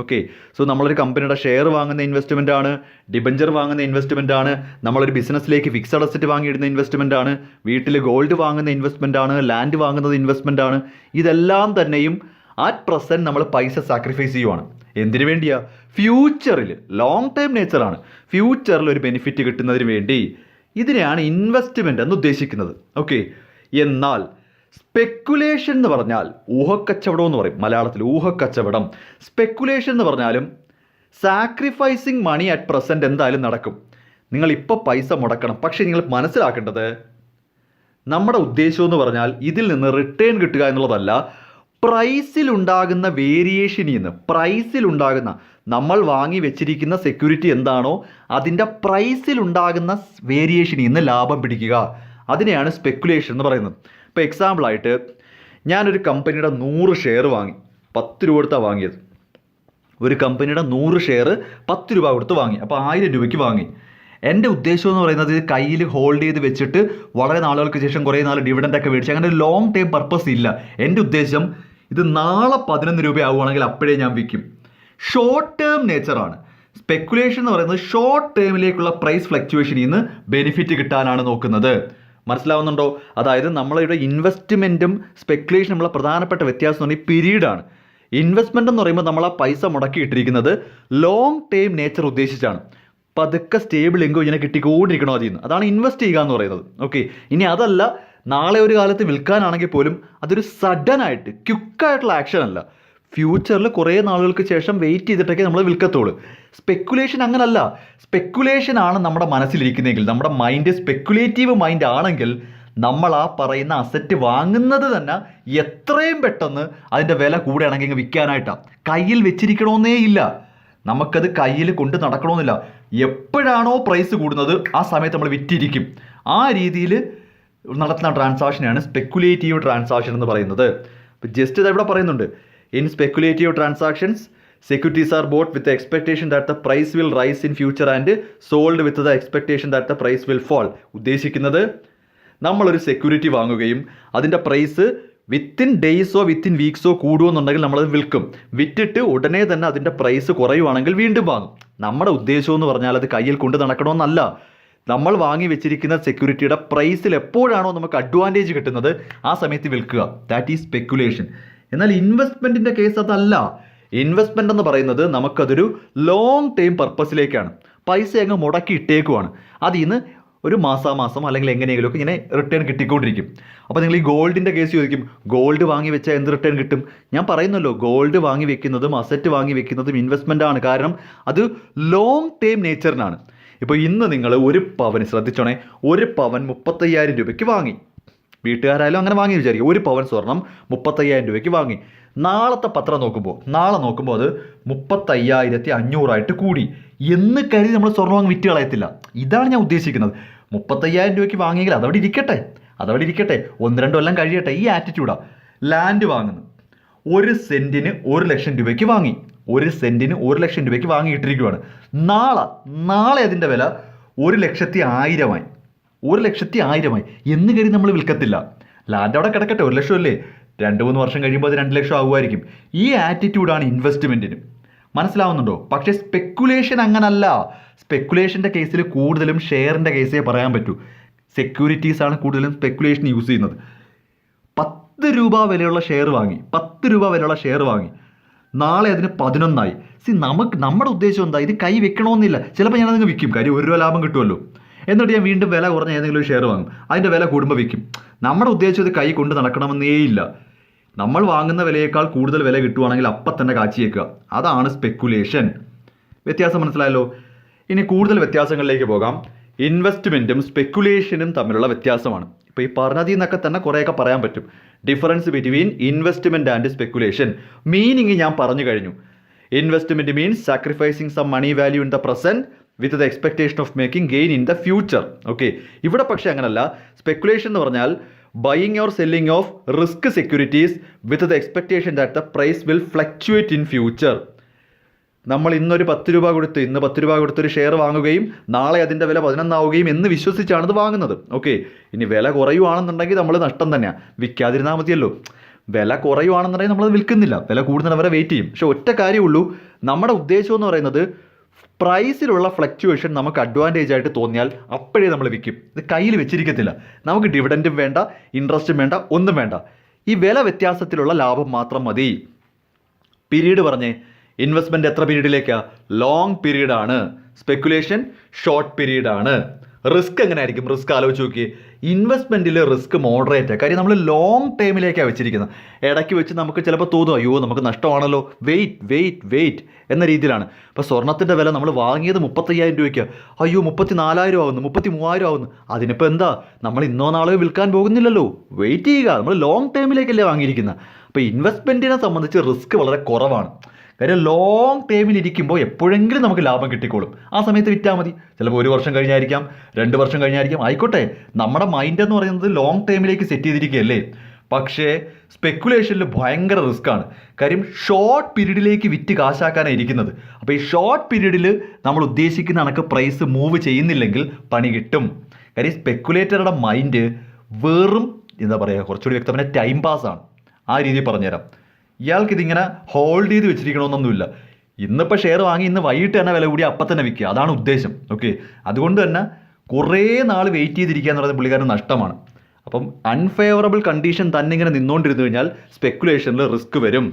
ഓക്കെ, സോ നമ്മളൊരു കമ്പനിയുടെ ഷെയർ വാങ്ങുന്ന ഇൻവെസ്റ്റ്മെൻ്റ് ആണ്, ഡിബഞ്ചർ വാങ്ങുന്ന ഇൻവെസ്റ്റ്മെൻ്റ് ആണ്, നമ്മളൊരു ബിസിനസ്സിലേക്ക് ഫിക്സഡ് അസറ്റ് വാങ്ങിയിടുന്ന ഇൻവെസ്റ്റ്മെൻ്റ് ആണ്, വീട്ടിൽ ഗോൾഡ് വാങ്ങുന്ന ഇൻവെസ്റ്റ്മെൻ്റ് ആണ്, ലാൻഡ് വാങ്ങുന്നത് ഇൻവെസ്റ്റ്മെൻ്റ് ആണ്. ഇതെല്ലാം തന്നെയും അറ്റ് പ്രസൻറ്റ് നമ്മൾ പൈസ സാക്രിഫൈസ് ചെയ്യുവാണ്. എന്തിനു വേണ്ടിയാ? ഫ്യൂച്ചറിൽ ലോങ് ടൈം നേച്ചറാണ്. ഫ്യൂച്ചറിൽ ഒരു ബെനിഫിറ്റ് കിട്ടുന്നതിന് വേണ്ടി. ഇതിനെയാണ് ഇൻവെസ്റ്റ്മെൻ്റ് എന്ന് ഉദ്ദേശിക്കുന്നത്. ഓക്കെ, എന്നാൽ സ്പെക്കുലേഷൻ എന്ന് പറഞ്ഞാൽ ഊഹക്കച്ചവടം എന്ന് പറയും മലയാളത്തിൽ. ഊഹക്കച്ചവടം, സ്പെക്കുലേഷൻ എന്ന് പറഞ്ഞാലും സാക്രിഫൈസിങ് മണി അറ്റ് പ്രസൻറ്റ് എന്തായാലും നടക്കും. നിങ്ങളിപ്പോൾ പൈസ മുടക്കണം. പക്ഷേ നിങ്ങൾ മനസ്സിലാക്കേണ്ടത് നമ്മുടെ ഉദ്ദേശം എന്ന് പറഞ്ഞാൽ ഇതിൽ നിന്ന് റിട്ടേൺ കിട്ടുക എന്നുള്ളതല്ല, പ്രൈസിലുണ്ടാകുന്ന വേരിയേഷനിൽ നിന്ന്, പ്രൈസിലുണ്ടാകുന്ന നമ്മൾ വാങ്ങി വെച്ചിരിക്കുന്ന സെക്യൂരിറ്റി എന്താണോ അതിൻ്റെ പ്രൈസിലുണ്ടാകുന്ന വേരിയേഷനിൽ നിന്ന് ലാഭം പിടിക്കുക. അതിനെയാണ് സ്പെക്കുലേഷൻ എന്ന് പറയുന്നത്. ഇപ്പോൾ എക്സാമ്പിളായിട്ട് ഞാനൊരു കമ്പനിയുടെ 100 ഷെയർ വാങ്ങി, 10 രൂപ കൊടുത്താണ് വാങ്ങിയത്. ഒരു കമ്പനിയുടെ 100 ഷെയർ 10 രൂപ കൊടുത്ത് വാങ്ങി. അപ്പോൾ 1000 രൂപയ്ക്ക് വാങ്ങി. എൻ്റെ ഉദ്ദേശം എന്ന് പറയുന്നത് ഇത് കയ്യിൽ ഹോൾഡ് ചെയ്ത് വെച്ചിട്ട് വളരെ നാളുകൾക്ക് ശേഷം കുറേ നാൾ ഡിവിഡൻ്റൊക്കെ മേടിച്ച് അങ്ങനെ ഒരു ലോങ് ടൈം പർപ്പസ് ഇല്ല. എൻ്റെ ഉദ്ദേശം ഇത് നാളെ 11 രൂപ ആവുകയാണെങ്കിൽ അപ്പോഴേ ഞാൻ വിൽക്കും. Short term നേച്ചറാണ്. സ്പെക്കുലേഷൻ എന്ന് പറയുന്നത് ഷോർട്ട് ടേമിലേക്കുള്ള പ്രൈസ് ഫ്ലക്ച്വേഷനിൽ നിന്ന് ബെനിഫിറ്റ് കിട്ടാനാണ് നോക്കുന്നത്. മനസ്സിലാവുന്നുണ്ടോ? അതായത് നമ്മളുടെ ഇൻവെസ്റ്റ്മെൻറ്റും സ്പെക്കുലേഷനും ഉള്ള പ്രധാനപ്പെട്ട വ്യത്യാസം എന്ന് പറഞ്ഞാൽ പീരീഡാണ്. ഇൻവെസ്റ്റ്മെൻ്റ് എന്ന് പറയുമ്പോൾ നമ്മൾ ആ പൈസ മുടക്കിയിട്ടിരിക്കുന്നത് ലോങ് ടേം നേച്ചർ ഉദ്ദേശിച്ചാണ്. പതുക്കെ സ്റ്റേബിൾ ഇൻകം ഇങ്ങനെ കിട്ടിക്കൊണ്ടിരിക്കണോ അതിൽ നിന്ന്. അതാണ് ഇൻവെസ്റ്റ് ചെയ്യുക എന്ന് പറയുന്നത്. ഓക്കെ, ഇനി അതല്ല, നാളെ ഒരു കാലത്ത് വിൽക്കാനാണെങ്കിൽ പോലും അതൊരു സഡനായിട്ട് ക്വിക്കായിട്ടുള്ള ആക്ഷൻ അല്ല. ഫ്യൂച്ചറിൽ കുറേ നാളുകൾക്ക് ശേഷം വെയിറ്റ് ചെയ്തിട്ടൊക്കെ നമ്മൾ വിൽക്കത്തുള്ളൂ. സ്പെക്കുലേഷൻ അങ്ങനല്ല. സ്പെക്കുലേഷനാണ് നമ്മുടെ മനസ്സിലിരിക്കുന്നതെങ്കിൽ, നമ്മുടെ മൈൻഡ് സ്പെക്കുലേറ്റീവ് മൈൻഡ് ആണെങ്കിൽ നമ്മൾ ആ പറയുന്ന അസറ്റ് വാങ്ങുന്നത് തന്നെ എത്രയും പെട്ടെന്ന് അതിൻ്റെ വില കൂടുകയാണെങ്കിൽ വിൽക്കാനായിട്ടാണ്. കയ്യിൽ വെച്ചിരിക്കണമെന്നേ ഇല്ല. നമുക്കത് കയ്യിൽ കൊണ്ട് നടക്കണമെന്നില്ല. എപ്പോഴാണോ പ്രൈസ് കൂടുന്നത് ആ സമയത്ത് നമ്മൾ വിറ്റിരിക്കും. ആ രീതിയിൽ നടത്തുന്ന ട്രാൻസാക്ഷനാണ് സ്പെക്കുലേറ്റീവ് ട്രാൻസാക്ഷൻ എന്ന് പറയുന്നത്. ഇപ്പോൾ ജസ്റ്റ് ഇത് ഇവിടെ പറയുന്നുണ്ട്, in speculative transactions securities are bought with the expectation that the price will rise in future and sold with the expectation that the price will fall. ഉദ്ദേശിക്കുന്നത് നമ്മളൊരു സെക്യൂരിറ്റി വാങ്ങുകയും അതിൻ്റെ പ്രൈസ് വിത്തിൻ ഡേയ്സോ വിത്തിൻ വീക്സോ കൂടുമെന്നുണ്ടെങ്കിൽ നമ്മളത് വിൽക്കും. വിറ്റിട്ട് ഉടനെ തന്നെ അതിൻ്റെ പ്രൈസ് കുറയുവാണെങ്കിൽ വീണ്ടും വാങ്ങും. നമ്മുടെ ഉദ്ദേശം എന്ന് പറഞ്ഞാൽ അത് കയ്യിൽ കൊണ്ട് നടക്കണമെന്നല്ല. നമ്മൾ വാങ്ങി വെച്ചിരിക്കുന്ന സെക്യൂരിറ്റിയുടെ പ്രൈസിൽ എപ്പോഴാണോ നമുക്ക് അഡ്വാൻറ്റേജ് കിട്ടുന്നത് ആ സമയത്ത് വിൽക്കുക. That is speculation. എന്നാൽ ഇൻവെസ്റ്റ്മെൻറ്റിൻ്റെ കേസ് അതല്ല. ഇൻവെസ്റ്റ്മെൻ്റ് എന്ന് പറയുന്നത് നമുക്കതൊരു ലോങ് ടൈം പർപ്പസിലേക്കാണ്. പൈസ അങ്ങ് മുടക്കി ഇട്ടേക്കുവാണ്. അതിൽ നിന്ന് ഒരു മാസാമാസം അല്ലെങ്കിൽ എങ്ങനെയെങ്കിലുമൊക്കെ ഇങ്ങനെ റിട്ടേൺ കിട്ടിക്കൊണ്ടിരിക്കും. അപ്പോൾ നിങ്ങൾ ഈ ഗോൾഡിൻ്റെ കേസ് ചോദിക്കും, ഗോൾഡ് വാങ്ങി വെച്ചാൽ എന്ത് റിട്ടേൺ കിട്ടും? ഞാൻ പറയുന്നല്ലോ, ഗോൾഡ് വാങ്ങി വെക്കുന്നതും അസറ്റ് വാങ്ങി വെക്കുന്നതും ഇൻവെസ്റ്റ്മെൻ്റ് ആണ്. കാരണം അത് ലോങ് ടൈം നേച്ചറിനാണ്. ഇപ്പോൾ ഇന്ന് നിങ്ങൾ ഒരു പവന് ശ്രദ്ധിച്ചോണേ, ഒരു പവൻ 35,000 രൂപയ്ക്ക് വാങ്ങി. വീട്ടുകാരായാലും അങ്ങനെ വാങ്ങി വിചാരിക്കും. 1 പവൻ സ്വർണം 35,000 രൂപയ്ക്ക് വാങ്ങി. നാളത്തെ പത്രം നാളെ നോക്കുമ്പോൾ അത് 35,500 കൂടി എന്ന് കരുതി നമ്മൾ സ്വർണ്ണം വാങ്ങി വിറ്റ് കളയത്തില്ല. ഇതാണ് ഞാൻ ഉദ്ദേശിക്കുന്നത്. 35,000 രൂപയ്ക്ക് വാങ്ങിയെങ്കിൽ അതവിടെ ഇരിക്കട്ടെ. 1-2 കൊല്ലം കഴിയട്ടെ. ഈ ആറ്റിറ്റ്യൂഡാ. ലാൻഡ് വാങ്ങുന്നു, 1 സെന്റിന് 1,00,000 രൂപയ്ക്ക് വാങ്ങി. 1 സെന്റിന് 1,00,000 രൂപയ്ക്ക് വാങ്ങിയിട്ടിരിക്കുകയാണ്. നാളെ അതിൻ്റെ വില 1,100,000 1,100,000 എന്ന് കരുതി നമ്മൾ വിൽക്കത്തില്ല. ലാൻഡ് അവിടെ കിടക്കട്ടെ, 1,00,000 അല്ലേ, 2-3 വർഷം കഴിയുമ്പോൾ അത് 2,00,000 ആകുമായിരിക്കും. ഈ ആറ്റിറ്റ്യൂഡാണ് ഇൻവെസ്റ്റ്മെൻറ്റിന്. മനസ്സിലാവുന്നുണ്ടോ? പക്ഷേ സ്പെക്കുലേഷൻ അങ്ങനല്ല. സ്പെക്കുലേഷൻ്റെ കേസിൽ കൂടുതലും ഷെയറിൻ്റെ കേസേ പറയാൻ പറ്റൂ. സെക്യൂരിറ്റീസാണ് കൂടുതലും സ്പെക്കുലേഷൻ യൂസ് ചെയ്യുന്നത്. 10 രൂപ വിലയുള്ള ഷെയർ വാങ്ങി, നാളെ അതിന് 11 നമ്മുടെ ഉദ്ദേശം എന്താ? ഇത് കൈ വെക്കണമെന്നില്ല. ചിലപ്പോൾ ഞാനതങ്ങ് വിൽക്കും, കാര്യം 1 രൂപ ലാഭം കിട്ടുമല്ലോ. എന്നിട്ട് ഞാൻ വീണ്ടും വില കുറഞ്ഞ ഏതെങ്കിലും ഒരു ഷെയർ വാങ്ങും, അതിൻ്റെ വില കൂടുമ്പോൾ വിൽക്കും. നമ്മുടെ ഉദ്ദേശം ഇത് കൈ കൊണ്ട് നടക്കണമെന്നേ ഇല്ല. നമ്മൾ വാങ്ങുന്ന വിലയേക്കാൾ കൂടുതൽ വില കിട്ടുവാണെങ്കിൽ അപ്പം തന്നെ കാച്ചിയേക്കുക. അതാണ് സ്പെക്കുലേഷൻ. വ്യത്യാസം മനസ്സിലായല്ലോ? ഇനി കൂടുതൽ വ്യത്യാസങ്ങളിലേക്ക് പോകാം. ഇൻവെസ്റ്റ്മെൻറ്റും സ്പെക്കുലേഷനും തമ്മിലുള്ള വ്യത്യാസമാണ്. ഇപ്പോൾ ഈ പറഞ്ഞതിൽ നിന്നൊക്കെ തന്നെ കുറേയൊക്കെ പറയാൻ പറ്റും. Difference between investment and speculation. Meaning ഞാൻ പറഞ്ഞു കഴിഞ്ഞു. Investment means sacrificing some money value in the present with the expectation of making gain in the future. Okay, ഇവിടെ പക്ഷേ അങ്ങനല്ല. സ്പെക്കുലേഷൻ എന്ന് പറഞ്ഞാൽ buying or selling of risk securities with the expectation that the price will fluctuate in future. നമ്മൾ ഇന്നൊരു 10 രൂപ കൊടുത്തൊരു ഷെയർ വാങ്ങുകയും നാളെ അതിൻ്റെ വില 11 ആവുകയും എന്ന് വിശ്വസിച്ചാണ് ഇത് വാങ്ങുന്നത്. ഓക്കെ, ഇനി വില കുറയുവാണെന്നുണ്ടെങ്കിൽ നമ്മൾ നഷ്ടം തന്നെയാണ്, വിൽക്കാതിരുന്നാൽ മതിയല്ലോ. വില കുറയുവാണെന്നുണ്ടെങ്കിൽ നമ്മളത് വിൽക്കുന്നില്ല, വില കൂടുന്നവരെ വെയിറ്റ് ചെയ്യും. പക്ഷെ ഒറ്റ കാര്യമുള്ളൂ, നമ്മുടെ ഉദ്ദേശം എന്ന് പറയുന്നത് പ്രൈസിലുള്ള ഫ്ലക്ച്വേഷൻ നമുക്ക് അഡ്വാൻറ്റേജ് ആയിട്ട് തോന്നിയാൽ അപ്പോഴേ നമ്മൾ വിൽക്കും. ഇത് കയ്യിൽ വെച്ചിരിക്കത്തില്ല. നമുക്ക് ഡിവിഡൻറ്റും വേണ്ട, ഇൻട്രസ്റ്റും വേണ്ട, ഒന്നും വേണ്ട. ഈ വില വ്യത്യാസത്തിലുള്ള ലാഭം മാത്രം മതി. പീരീഡ് പറഞ്ഞേ. ഇൻവെസ്റ്റ്മെൻറ്റ് എത്ര പീരീഡിലേക്കാണ്? ലോങ് പീരീഡാണ്. സ്പെക്കുലേഷൻ ഷോർട്ട് പീരീഡാണ്. റിസ്ക് എങ്ങനെ ആയിരിക്കും? റിസ്ക് ആലോചിച്ച് നോക്കി. ഇൻവെസ്റ്റ്മെൻറ്റിൽ റിസ്ക് മോഡറേറ്റ്. കാര്യം നമ്മൾ ലോങ് ടൈമിലേക്കാണ് വെച്ചിരിക്കുന്നത്. ഇടയ്ക്ക് വെച്ച് നമുക്ക് ചിലപ്പോൾ തോന്നും, അയ്യോ നമുക്ക് നഷ്ടമാണല്ലോ, വെയിറ്റ് എന്ന രീതിയിലാണ്. ഇപ്പോൾ സ്വർണ്ണത്തിൻ്റെ വില നമ്മൾ വാങ്ങിയത് 35,000 രൂപയ്ക്കാണ്. അയ്യോ 34,000 ആവുന്നു, 33,000 ആവുന്നു. അതിനിപ്പോൾ എന്താ? നമ്മൾ ഇന്നോ നാളെയോ വിൽക്കാൻ പോകുന്നില്ലല്ലോ, വെയിറ്റ് ചെയ്യുക. നമ്മൾ ലോങ് ടൈമിലേക്കല്ലേ വാങ്ങിയിരിക്കുന്നത്. അപ്പോൾ ഇൻവെസ്റ്റ്മെൻറ്റിനെ സംബന്ധിച്ച് റിസ്ക് വളരെ കുറവാണ്. കാര്യം ലോങ് ടൈമിൽ ഇരിക്കുമ്പോൾ എപ്പോഴെങ്കിലും നമുക്ക് ലാഭം കിട്ടിക്കോളും. ആ സമയത്ത് വിറ്റാൽ മതി. ചിലപ്പോൾ 1 വർഷം കഴിഞ്ഞായിരിക്കാം, 2 വർഷം കഴിഞ്ഞായിരിക്കാം, ആയിക്കോട്ടെ. നമ്മുടെ മൈൻഡ് എന്ന് പറയുന്നത് ലോങ് ടൈമിലേക്ക് സെറ്റ് ചെയ്തിരിക്കുകയല്ലേ. പക്ഷേ സ്പെക്കുലേഷനിൽ ഭയങ്കര റിസ്ക്കാണ്. കാര്യം ഷോർട്ട് പീരീഡിലേക്ക് വിറ്റ് കാശാക്കാനാണ് ഇരിക്കുന്നത്. അപ്പോൾ ഈ ഷോർട്ട് പീരീഡിൽ നമ്മൾ ഉദ്ദേശിക്കുന്ന കണക്ക് പ്രൈസ് മൂവ് ചെയ്യുന്നില്ലെങ്കിൽ പണി കിട്ടും. കാര്യം സ്പെക്കുലേറ്ററുടെ മൈൻഡ് വെറും എന്താ പറയുക, കുറച്ചുകൂടി വ്യക്തമായ ടൈം പാസ്സാണ്. ആ രീതിയിൽ പറഞ്ഞുതരാം. ഇയാൾക്ക് ഇതിങ്ങനെ ഹോൾഡ് ചെയ്ത് വെച്ചിരിക്കണമെന്നൊന്നുമില്ല. ഇന്നിപ്പോൾ ഷെയർ വാങ്ങി ഇന്ന് വൈകിട്ട് തന്നെ വില കൂടി അപ്പം തന്നെ വിൽക്കുക, അതാണ് ഉദ്ദേശം. ഓക്കെ, അതുകൊണ്ട് തന്നെ കുറേ നാൾ വെയിറ്റ് ചെയ്തിരിക്കുക എന്ന് പറയുന്നത് പുള്ളിക്കാരന് നഷ്ടമാണ്. അപ്പം അൺഫേവറബിൾ കണ്ടീഷൻ തന്നെ ഇങ്ങനെ നിന്നുകൊണ്ടിരുന്നു കഴിഞ്ഞാൽ സ്പെക്കുലേഷനിൽ റിസ്ക് വരും.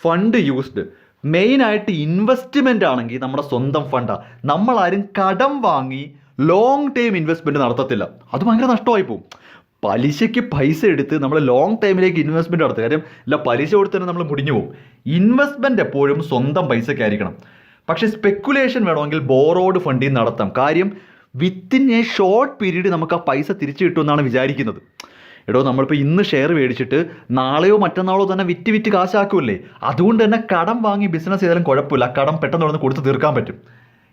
ഫണ്ട് യൂസ്ഡ് മെയിനായിട്ട് ഇൻവെസ്റ്റ്മെൻ്റ് ആണെങ്കിൽ നമ്മുടെ സ്വന്തം ഫണ്ടാണ്. നമ്മളാരും കടം വാങ്ങി ലോങ് ടൈം ഇൻവെസ്റ്റ്മെൻറ്റ് നടത്തത്തില്ല, അത് ഭയങ്കര നഷ്ടമായി പോകും. പലിശയ്ക്ക് പൈസ എടുത്ത് നമ്മൾ ലോങ് ടൈമിലേക്ക് ഇൻവെസ്റ്റ്മെൻറ്റ് നടത്തുക. കാര്യം ഇല്ല, പലിശ കൊടുത്ത് തന്നെ നമ്മൾ മുടിഞ്ഞു പോകും. ഇൻവെസ്റ്റ്മെൻറ്റ് എപ്പോഴും സ്വന്തം പൈസയ്ക്കായിരിക്കണം. പക്ഷേ സ്പെക്കുലേഷൻ വേണമെങ്കിൽ ബോറോഡ് ഫണ്ടിൽ നടത്താം. കാര്യം വിത്തിൻ എ ഷോർട്ട് പീരീഡ് നമുക്ക് ആ പൈസ തിരിച്ചു കിട്ടുമെന്നാണ് വിചാരിക്കുന്നത്. നമ്മളിപ്പോൾ ഇന്ന് ഷെയർ മേടിച്ചിട്ട് നാളെയോ മറ്റന്നാളോ തന്നെ വിറ്റ് കാശാക്കുമല്ലേ. അതുകൊണ്ട് തന്നെ കടം വാങ്ങി ബിസിനസ് ചെയ്താലും കുഴപ്പമില്ല, കടം പെട്ടെന്ന് കൊടുത്ത് തീർക്കാൻ പറ്റും.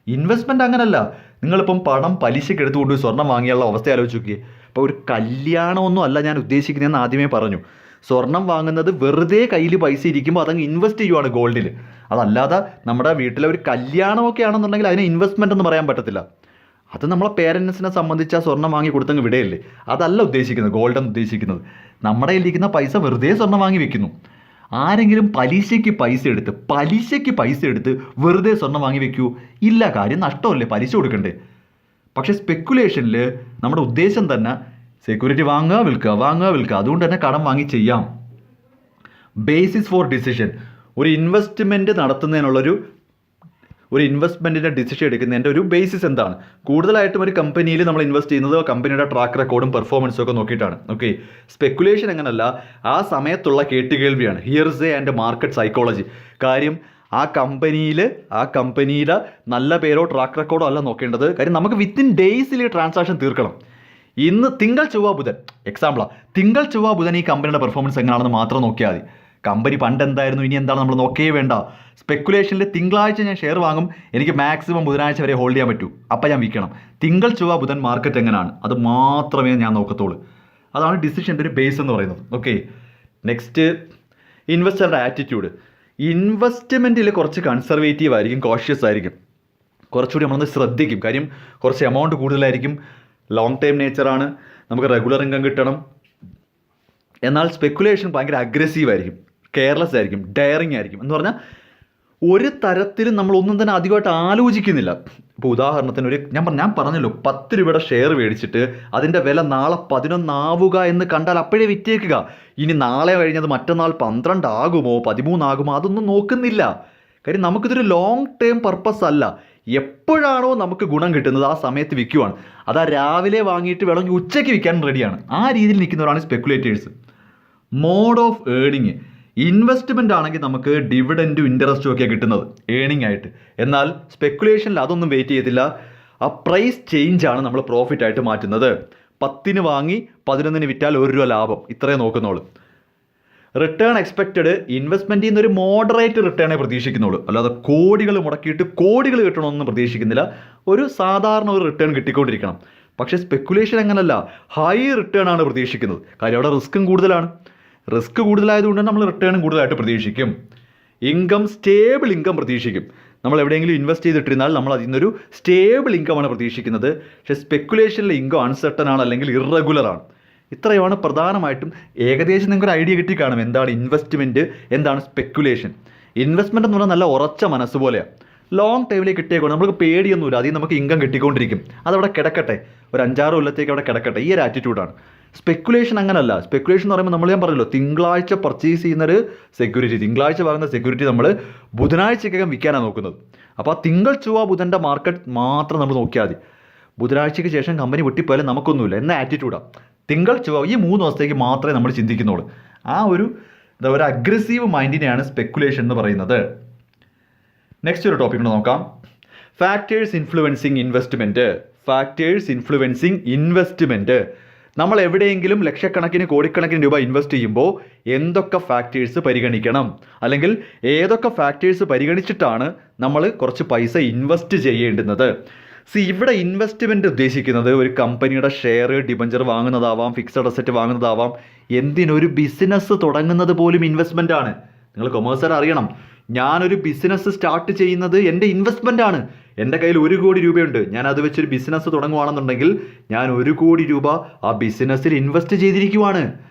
ഇൻവെസ്റ്റ്മെൻറ്റ് അങ്ങനല്ല. നിങ്ങളിപ്പം പണം പലിശയ്ക്ക് എടുത്തുകൊണ്ട് സ്വർണ്ണം വാങ്ങിയുള്ള അവസ്ഥ ആലോചിച്ച് നോക്കിയേ. അപ്പോൾ ഒരു കല്യാണമൊന്നും അല്ല ഞാൻ ഉദ്ദേശിക്കുന്നതെന്ന് ആദ്യമേ പറഞ്ഞു. സ്വർണം വാങ്ങുന്നത് വെറുതെ കയ്യിൽ പൈസ ഇരിക്കുമ്പോൾ അതങ്ങ് ഇൻവെസ്റ്റ് ചെയ്യുവാണ് ഗോൾഡിൽ. അതല്ലാതെ നമ്മുടെ വീട്ടിലെ ഒരു കല്യാണമൊക്കെ ആണെന്നുണ്ടെങ്കിൽ അതിനെ ഇൻവെസ്റ്റ്മെൻ്റ് എന്ന് പറയാൻ പറ്റത്തില്ല. അത് നമ്മളെ പേരൻസിനെ സംബന്ധിച്ച് ആ സ്വർണ്ണം വാങ്ങി കൊടുത്തങ്ങ് വിടയല്ലേ. അതല്ല ഉദ്ദേശിക്കുന്നത്, ഗോൾഡെന്ന് ഉദ്ദേശിക്കുന്നത്. നമ്മുടെ കയ്യിലിരിക്കുന്ന പൈസ വെറുതെ സ്വർണ്ണം വാങ്ങി വെക്കുന്നു. ആരെങ്കിലും പലിശയ്ക്ക് പൈസ എടുത്ത് വെറുതെ സ്വർണ്ണം വാങ്ങി വെക്കൂ? ഇല്ല, കാര്യം നഷ്ടമല്ലേ, പലിശ കൊടുക്കണ്ടേ. പക്ഷേ സ്പെക്കുലേഷനിൽ നമ്മുടെ ഉദ്ദേശം തന്നെ സെക്യൂരിറ്റി വാങ്ങുക വിൽക്കുക. അതുകൊണ്ട് തന്നെ കടം വാങ്ങി ചെയ്യാം. Basis for decision. ഒരു ഇൻവെസ്റ്റ്മെൻറ്റ് നടത്തുന്നതിനുള്ളൊരു ഇൻവെസ്റ്റ്മെൻറ്റിൻ്റെ ഡിസിഷൻ എടുക്കുന്നതിൻ്റെ ഒരു ബേസിസ് എന്താണ്? കൂടുതലായിട്ടും ഒരു കമ്പനിയിൽ നമ്മൾ ഇൻവെസ്റ്റ് ചെയ്യുന്നത് കമ്പനിയുടെ ട്രാക്ക് റെക്കോർഡും പെർഫോമൻസും ഒക്കെ നോക്കിയിട്ടാണ്. ഓക്കെ, സ്പെക്കുലേഷൻ അങ്ങനല്ല, ആ സമയത്തുള്ള കേട്ടുകേൾവിയാണ്. Hearsay and market psychology. കാര്യം ആ കമ്പനിയുടെ നല്ല പേരോ ട്രാക്ക് റെക്കോർഡോ അല്ല നോക്കേണ്ടത്. കാര്യം നമുക്ക് വിത്തിൻ ഡേയ്സിൽ ട്രാൻസാക്ഷൻ തീർക്കണം. ഇന്ന് തിങ്കൾ ചൊവ്വ ബുധൻ എക്സാമ്പിളാണ്, തിങ്കൾ ചൊവ്വ ബുധൻ ഈ കമ്പനിയുടെ പെർഫോമൻസ് എങ്ങനെയാണെന്ന് മാത്രം നോക്കിയാൽ മതി. കമ്പനി പണ്ട് എന്തായിരുന്നു ഇനി എന്താണ് നമ്മൾ നോക്കേ വേണ്ട. സ്പെക്കുലേഷനിൽ തിങ്കളാഴ്ച ഞാൻ ഷെയർ വാങ്ങും, എനിക്ക് മാക്സിമം ബുധനാഴ്ച വരെ ഹോൾഡ് ചെയ്യാൻ പറ്റൂ, അപ്പം ഞാൻ വിൽക്കണം. തിങ്കൾ ചൊവ്വ ബുധൻ മാർക്കറ്റ് എങ്ങനെയാണ് അത് മാത്രമേ ഞാൻ നോക്കത്തുള്ളൂ. അതാണ് ഡിസിഷൻ്റെ ഒരു ബേസ് എന്ന് പറയുന്നത്. ഓക്കെ, നെക്സ്റ്റ് ഇൻവെസ്റ്ററുടെ ആറ്റിറ്റ്യൂഡ്. ഇൻവെസ്റ്റ്മെൻറ്റിൽ കുറച്ച് കൺസർവേറ്റീവ് ആയിരിക്കും, കോഷ്യസ് ആയിരിക്കും, കുറച്ചുകൂടി നമ്മളൊന്ന് ശ്രദ്ധിക്കും. കാര്യം കുറച്ച് എമൗണ്ട് കൂടുതലായിരിക്കും, ലോങ് ടൈം നേച്ചറാണ്, നമുക്ക് റെഗുലർ ഇൻകം കിട്ടണം. എന്നാൽ സ്പെക്കുലേഷൻ ഭയങ്കര അഗ്രസീവ് ആയിരിക്കും, കെയർലെസ് ആയിരിക്കും, ഡയറിങ് ആയിരിക്കും. എന്ന് പറഞ്ഞാൽ ഒരു തരത്തിലും നമ്മളൊന്നും തന്നെ അധികമായിട്ട് ആലോചിക്കുന്നില്ല. ഇപ്പോൾ ഉദാഹരണത്തിന് ഞാൻ പറഞ്ഞല്ലോ 10 രൂപയുടെ ഷെയർ മേടിച്ചിട്ട് അതിൻ്റെ വില നാളെ 11 ആവുക എന്ന് കണ്ടാൽ അപ്പോഴേ വിറ്റേക്കുക. ഇനി നാളെ കഴിഞ്ഞത് മറ്റന്നാൾ 12 ആകുമോ 13 ആകുമോ അതൊന്നും നോക്കുന്നില്ല. കാര്യം നമുക്കിതൊരു ലോങ് ടേം പർപ്പസ് അല്ല. എപ്പോഴാണോ നമുക്ക് ഗുണം കിട്ടുന്നത് ആ സമയത്ത് വിൽക്കുവാണ്. അതാ രാവിലെ വാങ്ങിയിട്ട് വേണമെങ്കിൽ ഉച്ചയ്ക്ക് വിൽക്കാൻ റെഡിയാണ്. ആ രീതിയിൽ നിൽക്കുന്നവരാണ് സ്പെക്കുലേറ്റേഴ്സ്. മോഡ് ഓഫ് ഏണിങ്. ഇൻവെസ്റ്റ്മെൻ്റ് ആണെങ്കിൽ നമുക്ക് ഡിവിഡൻറ്റും ഇൻട്രസ്റ്റും ഒക്കെ കിട്ടുന്നത് ഏണിംഗ് ആയിട്ട്. എന്നാൽ സ്പെക്കുലേഷനിൽ അതൊന്നും വെയിറ്റ് ചെയ്യത്തില്ല. ആ പ്രൈസ് ചേഞ്ചാണ് നമ്മൾ പ്രോഫിറ്റ് ആയിട്ട് മാറ്റുന്നത്. 10 വാങ്ങി 11 വിറ്റാൽ 1 രൂപ ലാഭം, ഇത്രയും നോക്കുന്നുള്ളൂ. റിട്ടേൺ എക്സ്പെക്റ്റഡ് ഇൻവെസ്റ്റ്മെൻറ്റിൽ നിന്ന് ഒരു മോഡറേറ്റ് റിട്ടേണേ പ്രതീക്ഷിക്കുന്നുള്ളൂ. അല്ലാതെ കോടികൾ മുടക്കിയിട്ട് കോടികൾ കിട്ടണമെന്ന് പ്രതീക്ഷിക്കുന്നില്ല. ഒരു സാധാരണ ഒരു റിട്ടേൺ കിട്ടിക്കൊണ്ടിരിക്കണം. പക്ഷേ സ്പെക്കുലേഷൻ അങ്ങനല്ല, ഹൈ റിട്ടേൺ ആണ് പ്രതീക്ഷിക്കുന്നത്. കാര്യം അവിടെ റിസ്ക്കും കൂടുതലാണ്. റിസ്ക് കൂടുതലായതുകൊണ്ട് നമ്മൾ റിട്ടേണും കൂടുതലായിട്ട് പ്രതീക്ഷിക്കും. ഇൻകം സ്റ്റേബിൾ ഇൻകം പ്രതീക്ഷിക്കും. നമ്മൾ എവിടെയെങ്കിലും ഇൻവെസ്റ്റ് ചെയ്തിട്ടിരുന്നാൽ നമ്മൾ അതിൽ നിന്നൊരു സ്റ്റേബിൾ ഇൻകമാണ് പ്രതീക്ഷിക്കുന്നത്. പക്ഷേ സ്പെക്കുലേഷനിലെ ഇൻകം അൺസർട്ടൺ ആണ്, അല്ലെങ്കിൽ ഇറഗുലർ ആണ്. ഇത്രയുമാണ് പ്രധാനമായിട്ടും. ഏകദേശം നിങ്ങൾക്കൊരു ഐഡിയ കിട്ടിക്കാണും എന്താണ് ഇൻവെസ്റ്റ്മെൻറ്റ്, എന്താണ് സ്പെക്കുലേഷൻ. ഇൻവെസ്റ്റ്മെൻറ്റ് എന്ന് പറഞ്ഞാൽ നല്ല ഉറച്ച മനസ്സ് പോലെയാണ്. ലോങ് ടൈമിലേക്ക് കിട്ടിയേക്കോ, നമുക്ക് പേടിയൊന്നുമില്ല, അതിൽ നമുക്ക് ഇൻകം കിട്ടിക്കൊണ്ടിരിക്കും, അതവിടെ കിടക്കട്ടെ, ഒരു 5-6 കൊല്ലത്തേക്ക് അവിടെ കിടക്കട്ടെ, ഈ ഒരു ആറ്റിറ്റ്യൂഡാണ്. സ്പെക്കുലേഷൻ അങ്ങനല്ല. സ്പെക്കുലേഷൻ എന്ന് പറയുമ്പോൾ ഞാൻ പറഞ്ഞല്ലോ, തിങ്കളാഴ്ച പർച്ചേസ് ചെയ്യുന്നൊരു സെക്യൂരിറ്റി, തിങ്കളാഴ്ച വാങ്ങുന്ന സെക്യൂരിറ്റി നമ്മൾ ബുധനാഴ്ചക്കകം വിൽക്കാനാണ് നോക്കുന്നത്. അപ്പോൾ ആ തിങ്കൾ ചൊവ്വ ബുധൻ്റെ മാർക്കറ്റ് മാത്രം നമ്മൾ നോക്കിയാൽ മതി. ബുധനാഴ്ചയ്ക്ക് ശേഷം കമ്പനി പൊട്ടിപ്പോയാലും നമുക്കൊന്നുമില്ല എന്ന ആറ്റിറ്റ്യൂഡാണ്. തിങ്കൾ ചൊവ്വ ഈ 3 ദിവസത്തേക്ക് മാത്രമേ നമ്മൾ ചിന്തിക്കുന്നുള്ളൂ. ആ ഒരു അഗ്രസീവ് മൈൻഡിനെയാണ് സ്പെക്കുലേഷൻ എന്ന് പറയുന്നത്. നെക്സ്റ്റ് ഒരു ടോപ്പിക് നോക്കാം. Factors influencing investment. Factors influencing investment. നമ്മൾ എവിടെയെങ്കിലും ലക്ഷക്കണക്കിന് കോടിക്കണക്കിന് രൂപ ഇൻവെസ്റ്റ് ചെയ്യുമ്പോൾ എന്തൊക്കെ ഫാക്ടേഴ്സ് പരിഗണിക്കണം, അല്ലെങ്കിൽ ഏതൊക്കെ ഫാക്ടേഴ്സ് പരിഗണിച്ചിട്ടാണ് നമ്മൾ കുറച്ച് പൈസ ഇൻവെസ്റ്റ് ചെയ്യേണ്ടുന്നത്. ഇവിടെ ഇൻവെസ്റ്റ്മെൻറ്റ് ഉദ്ദേശിക്കുന്നത് ഒരു കമ്പനിയുടെ ഷെയർ, ഡിബഞ്ചർ വാങ്ങുന്നതാവാം, ഫിക്സഡ് അസറ്റ് വാങ്ങുന്നതാവാം, എന്തിനൊരു ബിസിനസ് തുടങ്ങുന്നത് പോലും ഇൻവെസ്റ്റ്മെൻ്റ് ആണ്. നിങ്ങൾ കൊമേഴ്സുകാർ അറിയണം, ഞാനൊരു ബിസിനസ് സ്റ്റാർട്ട് ചെയ്യുന്നത് എൻ്റെ ഇൻവെസ്റ്റ്മെൻ്റ് ആണ്. എൻ്റെ കയ്യിൽ 1 കോടി രൂപയുണ്ട്, ഞാൻ അത് വെച്ചൊരു ബിസിനസ് തുടങ്ങുകയാണെന്നുണ്ടെങ്കിൽ ഞാൻ 1 കോടി രൂപ ആ ബിസിനസ്സിൽ ഇൻവെസ്റ്റ് ചെയ്തിരിക്കുവാണ്.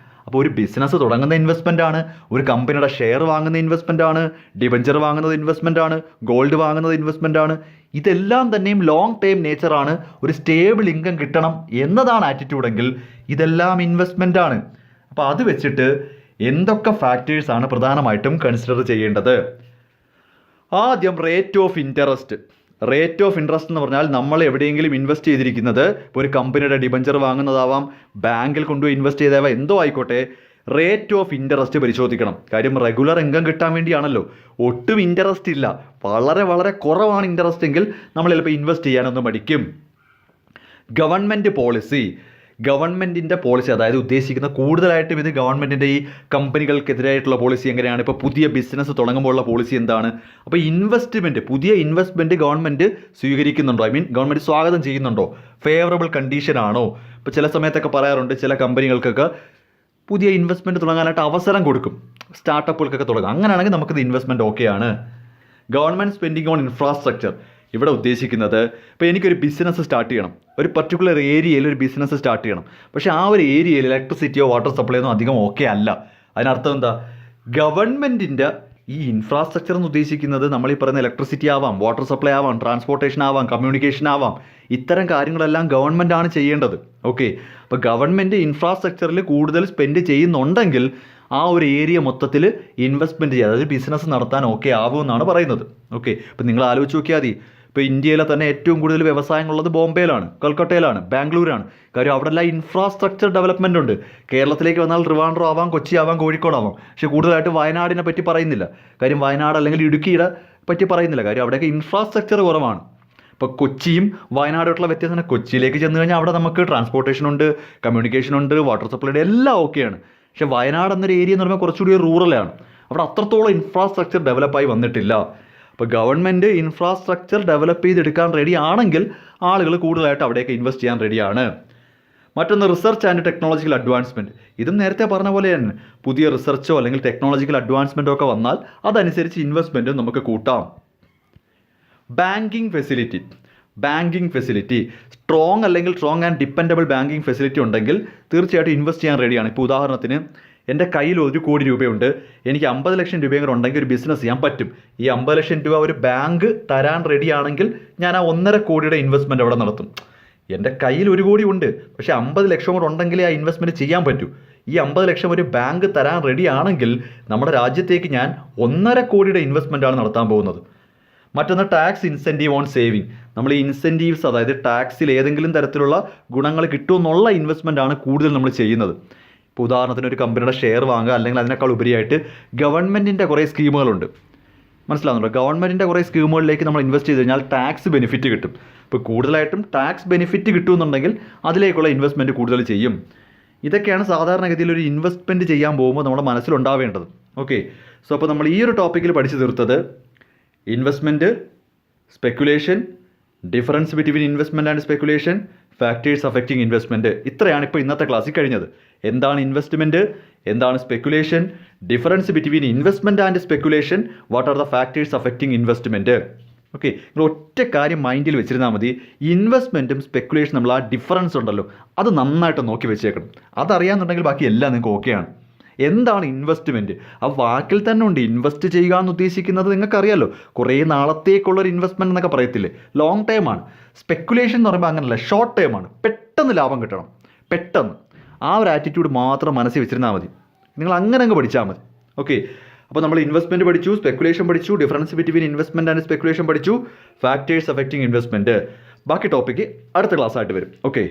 അപ്പോൾ ഒരു ബിസിനസ് തുടങ്ങുന്ന ഇൻവെസ്റ്റ്മെൻ്റ് ആണ്, ഒരു കമ്പനിയുടെ ഷെയർ വാങ്ങുന്ന ഇൻവെസ്റ്റ്മെൻ്റ് ആണ്, ഡിബഞ്ചർ വാങ്ങുന്നത് ഇൻവെസ്റ്റ്മെൻ്റ് ആണ്, ഗോൾഡ് വാങ്ങുന്നത് ഇൻവെസ്റ്റ്മെൻ്റ് ആണ്. ഇതെല്ലാം തന്നെയും ലോങ് ടൈം നേച്ചറാണ്. ഒരു സ്റ്റേബിൾ ഇൻകം കിട്ടണം എന്നതാണ് ആറ്റിറ്റ്യൂഡെങ്കിൽ ഇതെല്ലാം ഇൻവെസ്റ്റ്മെൻ്റ് ആണ്. അപ്പോൾ അത് വെച്ചിട്ട് എന്തൊക്കെ ഫാക്ടേഴ്സാണ് പ്രധാനമായിട്ടും കൺസിഡർ ചെയ്യേണ്ടത്? ആദ്യം rate of interest. Rate of interest എന്ന് പറഞ്ഞാൽ നമ്മൾ എവിടെയെങ്കിലും ഇൻവെസ്റ്റ് ചെയ്തിരിക്കുന്നത്, ഇപ്പോൾ ഒരു കമ്പനിയുടെ ഡിബഞ്ചർ വാങ്ങുന്നതാവാം, ബാങ്കിൽ കൊണ്ടുപോയി ഇൻവെസ്റ്റ് ചെയ്താവാം, എന്തോ ആയിക്കോട്ടെ, റേറ്റ് ഓഫ് ഇൻട്രസ്റ്റ് പരിശോധിക്കണം. കാര്യം റെഗുലർ ഇൻകം കിട്ടാൻ വേണ്ടിയാണല്ലോ. ഒട്ടും ഇൻട്രസ്റ്റ് ഇല്ല, വളരെ വളരെ കുറവാണ് ഇൻട്രസ്റ്റ് എങ്കിൽ നമ്മൾ ചിലപ്പോൾ ഇൻവെസ്റ്റ് ചെയ്യാനൊന്നും മടിക്കും. Government policy. ഗവൺമെൻറ്റിൻ്റെ പോളിസി, അതായത് ഉദ്ദേശിക്കുന്ന കൂടുതലായിട്ടും ഇത് ഗവൺമെൻറ്റിൻ്റെ ഈ കമ്പനികൾക്കെതിരായിട്ടുള്ള പോളിസി എങ്ങനെയാണ്, ഇപ്പോൾ പുതിയ ബിസിനസ് തുടങ്ങുമ്പോഴുള്ള പോളിസി എന്താണ്. അപ്പോൾ ഇൻവെസ്റ്റ്മെൻറ്റ്, പുതിയ ഇൻവെസ്റ്റ്മെൻറ്റ് ഗവൺമെൻറ് സ്വീകരിക്കുന്നുണ്ടോ, ഗവൺമെൻറ് സ്വാഗതം ചെയ്യുന്നുണ്ടോ, ഫേവറബിൾ കണ്ടീഷൻ ആണോ. ഇപ്പോൾ ചില സമയത്തൊക്കെ പറയാറുണ്ട്, ചില കമ്പനികൾക്കൊക്കെ പുതിയ ഇൻവെസ്റ്റ്മെൻറ്റ് തുടങ്ങാനായിട്ട് അവസരം കൊടുക്കും, സ്റ്റാർട്ടപ്പുകൾക്കൊക്കെ തുടങ്ങാം. അങ്ങനെയാണെങ്കിൽ നമുക്കിത് ഇൻവെസ്റ്റ്മെൻറ്റ് ഓക്കെയാണ്. Government spending on infrastructure. ഇവിടെ ഉദ്ദേശിക്കുന്നത്, ഇപ്പോൾ എനിക്കൊരു ബിസിനസ് സ്റ്റാർട്ട് ചെയ്യണം, ഒരു പർട്ടിക്കുലർ ഏരിയയിൽ ഒരു ബിസിനസ് സ്റ്റാർട്ട് ചെയ്യണം. പക്ഷേ ആ ഒരു ഏരിയയിൽ ഇലക്ട്രിസിറ്റിയോ വാട്ടർ സപ്ലൈ ഒന്നും അധികം ഓക്കെ അല്ല. അതിനർത്ഥം എന്താ, ഗവൺമെൻറ്റിൻ്റെ ഈ ഇൻഫ്രാസ്ട്രക്ചർ എന്ന് ഉദ്ദേശിക്കുന്നത് നമ്മൾ ഈ പറയുന്ന ഇലക്ട്രിസിറ്റി ആവാം, വാട്ടർ സപ്ലൈ ആവാം, ട്രാൻസ്പോർട്ടേഷൻ ആവാം, കമ്മ്യൂണിക്കേഷൻ ആവാം. ഇത്തരം കാര്യങ്ങളെല്ലാം ഗവൺമെൻറ്റാണ് ചെയ്യേണ്ടത്. ഓക്കെ, അപ്പോൾ ഗവൺമെൻറ് ഇൻഫ്രാസ്ട്രക്ചറിൽ കൂടുതൽ സ്പെൻഡ് ചെയ്യുന്നുണ്ടെങ്കിൽ ആ ഒരു ഏരിയ മൊത്തത്തിൽ ഇൻവെസ്റ്റ്മെൻറ്റ് ചെയ്യുക, അതായത് ബിസിനസ് നടത്താൻ ഓക്കെ ആവുമെന്നാണ് പറയുന്നത്. ഓക്കെ, ഇപ്പോൾ നിങ്ങൾ ആലോചിച്ച് നോക്കിയാൽ മതി, ഇപ്പോൾ ഇന്ത്യയിലെ തന്നെ ഏറ്റവും കൂടുതൽ വ്യവസായങ്ങളുള്ളത് ബോംബെയിലാണ്, കൊൽക്കട്ടയിലാണ്, ബാംഗ്ലൂരാണ്. കാര്യം അവിടെ എല്ലാം ഇൻഫ്രാസ്ട്രക്ചർ ഡെവലപ്മെൻ്റ് ഉണ്ട്. കേരളത്തിലേക്ക് വന്നാൽ ട്രിവാൻഡ്രം ആവാം, കൊച്ചി ആവാം, കോഴിക്കോടാവാം. പക്ഷേ കൂടുതലായിട്ട് വയനാടിനെ പറ്റി പറയുന്നില്ല. കാര്യം വയനാട് അല്ലെങ്കിൽ ഇടുക്കിയുടെ പറ്റി പറയുന്നില്ല. കാര്യം അവിടെയൊക്കെ ഇൻഫ്രാസ്ട്രക്ചർ കുറവാണ്. ഇപ്പോൾ കൊച്ചിയും വയനാടുമായിട്ടുള്ള വ്യത്യാസം കൊച്ചിയിലേക്ക് ചെന്ന് കഴിഞ്ഞാൽ അവിടെ നമുക്ക് ട്രാൻസ്പോർട്ടേഷൻ ഉണ്ട്, കമ്മ്യൂണിക്കേഷൻ ഉണ്ട്, വാട്ടർ സപ്ലൈയുടെ എല്ലാം ഓക്കെയാണ്. പക്ഷേ വയനാട് എന്നൊരു ഏരിയ എന്ന് പറയുമ്പോൾ കുറച്ചുകൂടി റൂറലാണ്. അവിടെ അത്രത്തോളം ഇൻഫ്രാസ്ട്രക്ചർ ഡെവലപ്പായി വന്നിട്ടില്ല. അപ്പോൾ ഗവൺമെൻറ് ഇൻഫ്രാസ്ട്രക്ചർ ഡെവലപ്പ് ചെയ്തെടുക്കാൻ റെഡി ആണെങ്കിൽ ആളുകൾ കൂടുതലായിട്ട് അവിടേക്ക് ഇൻവെസ്റ്റ് ചെയ്യാൻ റെഡിയാണ്. മറ്റൊന്ന് റിസർച്ച് ആൻഡ് ടെക്നോളജിക്കൽ അഡ്വാൻസ്മെൻറ്റ്. ഇതും നേരത്തെ പറഞ്ഞ പോലെ തന്നെ പുതിയ റിസർച്ചോ അല്ലെങ്കിൽ ടെക്നോളജിക്കൽ അഡ്വാൻസ്മെൻറ്റോ ഒക്കെ വന്നാൽ അതനുസരിച്ച് ഇൻവെസ്റ്റ്മെൻറ്റും നമുക്ക് കൂട്ടാം. Banking facility strong and dependable banking facility ഉണ്ടെങ്കിൽ തീർച്ചയായിട്ടും ഇൻവെസ്റ്റ് ചെയ്യാൻ റെഡിയാണ്. ഇപ്പോൾ ഉദാഹരണത്തിന് എൻ്റെ കയ്യിൽ 1 കോടി രൂപയുണ്ട്, എനിക്ക് 50 ലക്ഷം രൂപയും കൂടെ ഉണ്ടെങ്കിൽ ഒരു ബിസിനസ് ചെയ്യാൻ പറ്റും. ഈ 50 ലക്ഷം രൂപ ഒരു ബാങ്ക് തരാൻ റെഡിയാണെങ്കിൽ ഞാൻ ആ 1.5 കോടിയുടെ ഇൻവെസ്റ്റ്മെൻറ്റ് അവിടെ നടത്തും. എൻ്റെ കയ്യിൽ 1 കോടി ഉണ്ട്, പക്ഷേ 50 ലക്ഷം കൂടെ ഉണ്ടെങ്കിലേ ആ ഇൻവെസ്റ്റ്മെൻറ്റ് ചെയ്യാൻ പറ്റൂ. ഈ 50 ലക്ഷം ഒരു ബാങ്ക് തരാൻ റെഡിയാണെങ്കിൽ നമ്മുടെ രാജ്യത്തേക്ക് ഞാൻ 1.5 കോടിയുടെ ഇൻവെസ്റ്റ്മെൻറ്റാണ് നടത്താൻ പോകുന്നത്. മറ്റൊന്ന് ടാക്സ് ഇൻസെൻറ്റീവ് ഓൺ സേവിങ്. നമ്മൾ ഈ ഇൻസെൻറ്റീവ്സ്, അതായത് ടാക്സിൽ ഏതെങ്കിലും തരത്തിലുള്ള ഗുണങ്ങൾ കിട്ടുമെന്നുള്ള ഇൻവെസ്റ്റ്മെൻ്റ് ആണ് കൂടുതൽ നമ്മൾ ചെയ്യുന്നത്. ഇപ്പോൾ ഉദാഹരണത്തിന് ഒരു കമ്പനിയുടെ ഷെയർ വാങ്ങുക, അല്ലെങ്കിൽ അതിനേക്കാൾ ഉപരിയായിട്ട് ഗവൺമെൻറ്റിൻ്റെ കുറേ സ്കീമുകളുണ്ട്. മനസ്സിലാകുന്നുണ്ടോ? ഗവൺമെൻറ്റിൻ്റെ കുറേ സ്കീമുകളിലേക്ക് നമ്മൾ ഇൻവെസ്റ്റ് ചെയ്ത് കഴിഞ്ഞാൽ ടാക്സ് ബെനിഫിറ്റ് കിട്ടും. ഇപ്പോൾ കൂടുതലായിട്ടും ടാക്സ് ബെനിഫിറ്റ് കിട്ടുമെന്നുണ്ടെങ്കിൽ അതിലേക്കുള്ള ഇൻവെസ്റ്റ്മെൻറ്റ് കൂടുതൽ ചെയ്യും. ഇതൊക്കെയാണ് സാധാരണഗതിയിൽ ഒരു ഇൻവെസ്റ്റ്മെൻറ്റ് ചെയ്യാൻ പോകുമ്പോൾ നമ്മുടെ മനസ്സിലുണ്ടാവേണ്ടത്. ഓക്കെ, സോ അപ്പോൾ നമ്മൾ ഈ ഒരു ടോപ്പിക്കിൽ പഠിച്ചു തീർത്തത് investment, speculation, difference between investment and speculation, factors affecting investment. ഇത്രയാണ് ഇപ്പോൾ ഇന്നത്തെ ക്ലാസ്സിൽ കഴിഞ്ഞത്. എന്താണ് ഇൻവെസ്റ്റ്മെൻറ്റ്, എന്താണ് speculation, difference between investment and speculation, what are the factors affecting investment. Okay, നിങ്ങൾ ഒറ്റ കാര്യം മൈൻഡിൽ വെച്ചിരുന്നാൽ മതി. ഇൻവെസ്റ്റ്മെൻറ്റും സ്പെക്കുലേഷനും നമ്മൾ ആ ഡിഫറൻസ് ഉണ്ടല്ലോ അത് നന്നായിട്ട് നോക്കി വെച്ചേക്കണം. അതറിയാമെന്നുണ്ടെങ്കിൽ ബാക്കി എല്ലാം നിങ്ങൾക്ക് ഓക്കെയാണ്. എന്താണ് ഇൻവെസ്റ്റ്മെൻറ്റ്? ആ വാക്കിൽ തന്നെ ഉണ്ട്. ഇൻവെസ്റ്റ് ചെയ്യുക എന്ന് ഉദ്ദേശിക്കുന്നത് നിങ്ങൾക്കറിയാമല്ലോ, കുറേ നാളത്തേക്കുള്ളൊരു ഇൻവെസ്റ്റ്മെൻറ്റ് എന്നൊക്കെ പറയത്തില്ലേ, ലോങ് ടൈം ആണ്. സ്പെക്കുലേഷൻ എന്ന് പറയുമ്പോൾ അങ്ങനെയല്ല, ഷോർട്ട് ടൈം ആണ്. പെട്ടെന്ന് ലാഭം കിട്ടണം, പെട്ടെന്ന്. ആ ഒരു ആറ്റിറ്റ്യൂഡ് മാത്രം മനസ്സിൽ വെച്ചിരുന്നാൽ മതി. നിങ്ങൾ അങ്ങനെ അങ്ങ് പഠിച്ചാൽ മതി. ഓക്കെ, അപ്പോൾ നമ്മൾ ഇൻവെസ്റ്റ്മെൻറ്റ് പഠിച്ചു, സ്പെക്കുലേഷൻ പഠിച്ചു, difference between investment and speculation പഠിച്ചു, ഫാക്ടേഴ്സ് അഫക്റ്റിംഗ് ഇൻവെസ്റ്റ്മെൻറ്റ്. ബാക്കി ടോപ്പിക്ക് അടുത്ത ക്ലാസ് ആയിട്ട് വരും. ഓക്കെ.